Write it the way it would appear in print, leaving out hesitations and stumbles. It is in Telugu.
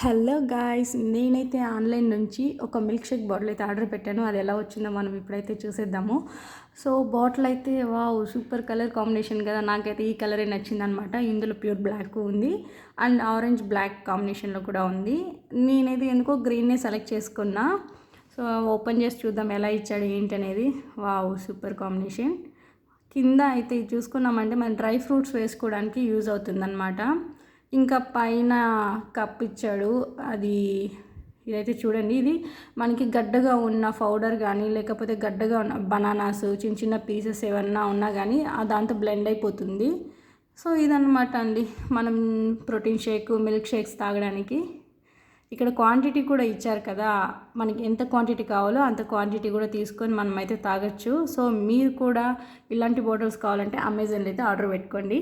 హలో గాయ్స్, నేనైతే ఆన్లైన్ నుంచి ఒక మిల్క్ షేక్ బాటిల్ అయితే ఆర్డర్ పెట్టాను. అది ఎలా వచ్చిందో మనం ఇప్పుడైతే చూసేద్దాము. సో బాటిల్ అయితే వావ్, సూపర్ కలర్ కాంబినేషన్ కదా, నాకైతే ఈ కలరే నచ్చిందనమాట. ఇందులో ప్యూర్ బ్లాక్ ఉంది అండ్ ఆరెంజ్ బ్లాక్ కాంబినేషన్లో కూడా ఉంది. నేనైతే ఎందుకో గ్రీన్నే సెలెక్ట్ చేసుకున్నా. సో ఓపెన్ చేసి చూద్దాం ఎలా ఇచ్చాడు ఏంటి అనేది. Wow, super combination. కింద అయితే చూసుకున్నామంటే మన డ్రై ఫ్రూట్స్ వేసుకోవడానికి యూజ్ అవుతుందన్నమాట. ఇంకా పైన కప్ ఇచ్చాడు. అది ఇదైతే చూడండి, ఇది మనకి గడ్డగా ఉన్న పౌడర్ కానీ లేకపోతే గడ్డగా ఉన్న బనానాస్ చిన్న చిన్న పీసెస్ ఏమన్నా ఉన్నా కానీ దాంతో బ్లెండ్ అయిపోతుంది. సో ఇదన్నమాట అండి మనం ప్రోటీన్ షేక్, మిల్క్ షేక్స్ తాగడానికి. ఇక్కడ క్వాంటిటీ కూడా ఇచ్చారు కదా, మనకి ఎంత క్వాంటిటీ కావాలో అంత క్వాంటిటీ కూడా తీసుకొని మనమైతే తాగొచ్చు. సో మీరు కూడా ఇలాంటి బాటిల్స్ కావాలంటే అమెజాన్లో అయితే ఆర్డర్ పెట్టుకోండి.